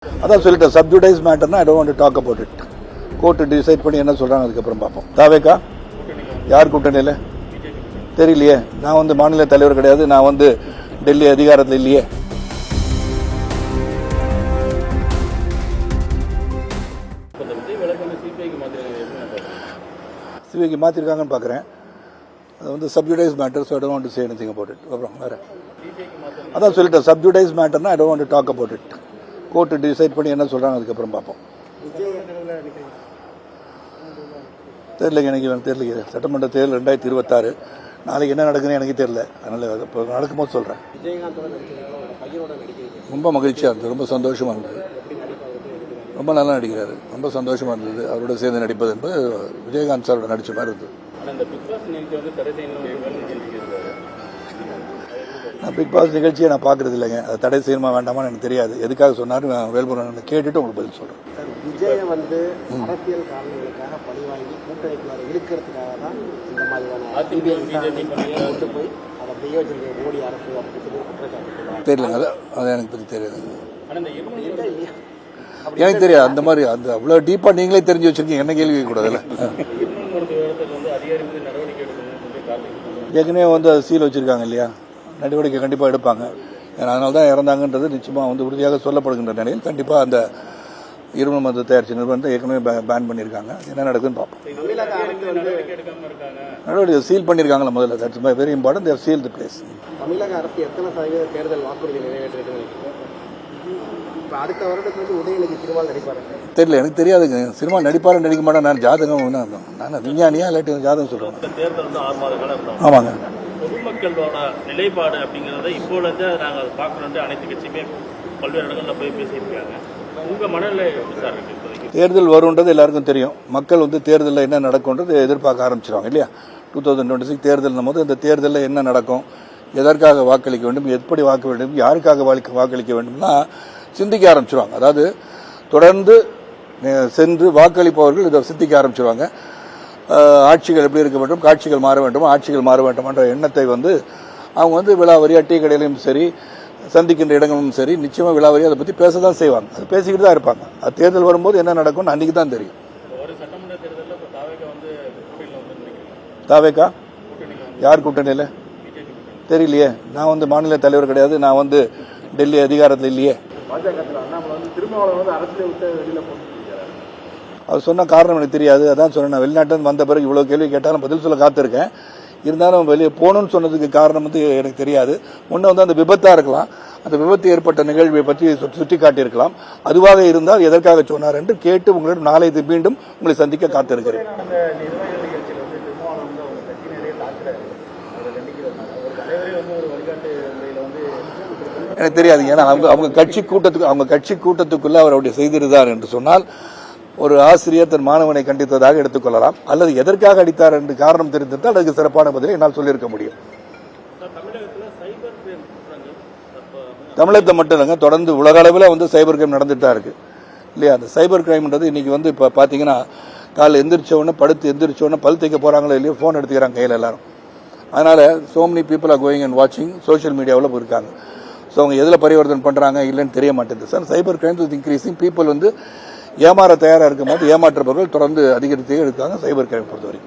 அதான் சொல்லிட்டேன், சப்ஜுடைஸ் மேட்டர்னா I don't want to talk about it. Court decide பண்ணி என்ன சொல்றாங்க அதுக்கப்புறம் பார்ப்போம். தாவேக்கா யார் கூட்டணியில் தெரியலையே. நான் வந்து மாநில தலைவர் கிடையாது, நான் வந்து டெல்லி அதிகாரத்தில் இல்லையே. சிபிஐக்கு மாற்றிருக்காங்கன்னு பார்க்குறேன். அது வந்து sub judice matter, so I don't want to say anything about it. அப்புறம் வேறு அதான் சொல்லிட்டேன், சப்ஜுடைஸ் மேட்டர்னா I don't want to talk about it. Court decide பண்ணி என்ன சொல்கிறாங்க அதுக்கப்புறம் பார்ப்போம். தெரியலைங்க, எனக்கு தெரியல. சட்டமன்ற தேர்தல் 2026 நாளைக்கு என்ன நடக்குன்னு எனக்கு தெரியல. அதனால் இப்போ நடக்கும்போது சொல்கிறேன். ரொம்ப மகிழ்ச்சியாக இருந்தது, ரொம்ப சந்தோஷமாக இருந்தது. ரொம்ப நல்லா நடிக்கிறாரு, ரொம்ப சந்தோஷமாக இருந்தது. அவரோட சேர்ந்து நடிப்பது என்பது விஜயகாந்த் சாரோட நடித்த மாதிரி இருந்தது. நான் பிக் பாஸ் நிகழ்ச்சியை நான் பார்க்கறது இல்லைங்க. அது தடை செய்யணுமா வேண்டாமான்னு எனக்கு தெரியாது. எதுக்காக சொன்னாரு வேல்முருகன் கேட்டுட்டு உங்களுக்கு பதில் சொல்றேன். விஜய் வந்து அரசியல் காரணங்களுக்காக பழிவாங்கி கூட்டணிக்குள்ளார இருக்கிறதுக்காக தான் இந்த மாதிரியான கொண்டு போய் அதை பிரயோஜன மோடி அரசு அப்படின்னு சொல்லி குற்றச்சாட்டு தெரியலங்க. அது எனக்கு பற்றி தெரியாது. எனக்கு தெரியாது அந்த மாதிரி. அந்த அவ்வளோ டீப்பாக நீங்களே தெரிஞ்சு வச்சிருக்கீங்க, என்ன கேள்வி கூடாதுல்ல. ஏற்கனவே வந்து அது சீல் வச்சிருக்காங்க இல்லையா, நடவடிக்கை கண்டிப்பாக எடுப்பாங்க. அதனால தான் இறந்தாங்கன்றது நிச்சயமாக வந்து உறுதியாக சொல்லப்படுகின்ற நிலையில் கண்டிப்பாக அந்த இருமல் மருந்து தயாரிச்ச நிறுவனத்தை ஏற்கனவே பேன் பண்ணியிருக்காங்க. என்ன நடக்குதுன்னு பார்ப்போம். நடவடிக்கை சீல் பண்ணியிருக்காங்களா முதல்ல, that's my very important. There seal the place. தமிழக அரசு எத்தனை சதவீத தேர்தல் வாக்குறுதி நிறைவேற்றிருக்கு? அடுத்த வருடத்துல வந்து உதயநிதி சினிமா நடிப்பாரு தெரியல, எனக்கு தெரியாதுங்க. சினிமா நடிப்பாரு நடிக்க மாட்டேன். நான் ஜாதகம் நான் விஞ்ஞானியா இல்லாட்டி ஜாதகம் சொல்றேன். தேர்தல் வந்து 6 மாத காலம். ஆமாங்க. பொதுமக்களோட நிலைப்பாடு அப்படிங்கிறத இப்போலேருந்து நாங்கள் அதை பார்க்கணுன்ட்டு அனைத்து கட்சியுமே பல்வேறு இடங்களில் போய் பேசியிருக்காங்க. உங்கள் மனநிலை சார் இருக்கு? தேர்தல் வரும்ன்றது எல்லாருக்கும் தெரியும். மக்கள் வந்து தேர்தலில் என்ன நடக்கும்ன்றது எதிர்பார்க்க ஆரம்பிச்சிருவாங்க இல்லையா. 2026 தேர்தல் போது இந்த தேர்தலில் என்ன நடக்கும், எதற்காக வாக்களிக்க வேண்டும், எப்படி வாக்க வேண்டும், யாருக்காக வாக்களிக்க வேண்டும்னா சிந்திக்க ஆரம்பிச்சிருவாங்க. அதாவது தொடர்ந்து சென்று வாக்களிப்பவர்கள் இதை சிந்திக்க ஆரம்பிச்சிருவாங்க. ஆட்சிகள் எப்படி இருக்க வேண்டும், காட்சிகள் மாற வேண்டும், ஆட்சிகள் மாற வேண்டும் என்ற எண்ணத்தை வந்து அவங்க வந்து விழாவரியா டீ கடையிலும் சரி, சந்திக்கின்ற இடங்களும் சரி, நிச்சயமாக விழாவரி அதை பற்றி பேச தான் செய்வாங்க. அது பேசிக்கிட்டு தான் இருப்பாங்க. அது தேர்தல் வரும்போது என்ன நடக்கும்னு அன்றைக்கி தான் தெரியும். தாவேக்கா யார் கூட்டணியில் தெரியலையே. நான் வந்து மாநில தலைவர் கிடையாது, நான் வந்து டெல்லி அதிகாரத்தில் இல்லையே. அவர் சொன்ன காரணம் எனக்கு தெரியாது. அதான் சொன்னேன், நான் வெளிநாட்டில் வந்த பிறகு இவ்வளோ கேள்வி கேட்டாலும் பதில் சொல்ல காத்திருக்கேன். இருந்தாலும் வெளியே போகணும்னு சொன்னதுக்கு காரணம் வந்து எனக்கு தெரியாது. முன்ன வந்து அந்த விபத்தாக இருக்கலாம், அந்த விபத்து ஏற்பட்ட நிகழ்வை பற்றி சுட்டி காட்டியிருக்கலாம். அதுவாக இருந்தால் எதற்காக சொன்னார் என்று கேட்டு உங்களிடம் நாளை மீண்டும் உங்களை சந்திக்க காத்திருக்கிறேன். எனக்கு தெரியாது. ஏன்னா அவங்க கட்சி கூட்டத்துக்குள்ள அவர் அப்படி செய்திருந்தார் என்று சொன்னால் ஒரு ஆசிரியர் தன் மாணவனை கண்டித்ததாக எடுத்துக்கொள்ளலாம். அல்லது எதற்காக அடித்தார் என்று காரணம் தெரிந்திருந்தால் அதுக்கு சிறப்பான பதிலை என்னால் சொல்லியிருக்க முடியும். தமிழகத்தை மட்டும் இல்லைங்க, தொடர்ந்து உலக அளவில் வந்து சைபர் கிரைம் நடந்துட்டு தான் இருக்கு இல்லையா. அந்த சைபர் கிரைம்ன்றது இன்னைக்கு வந்து இப்போ பார்த்தீங்கன்னா காலையில் எந்திரிச்ச உடனே பல் தைக்க போறாங்களோ இல்லையோ ஃபோன் எடுத்துக்கிறாங்க கையில் எல்லாரும். அதனால so many people are going and watching social மீடியாவில் இருக்காங்க. ஸோ அவங்க எதில் பரிவர்த்தனை பண்ணுறாங்க இல்லைன்னு தெரிய மாட்டேங்குது sir. Cyber crime is increasing. People வந்து ஏமாற தயாராக இருக்கும் போது ஏமாற்றப்பவர்கள் தொடர்ந்து அதிகரித்தே இருக்காங்க சைபர் கிரைம் பொறுத்தவரைக்கும்.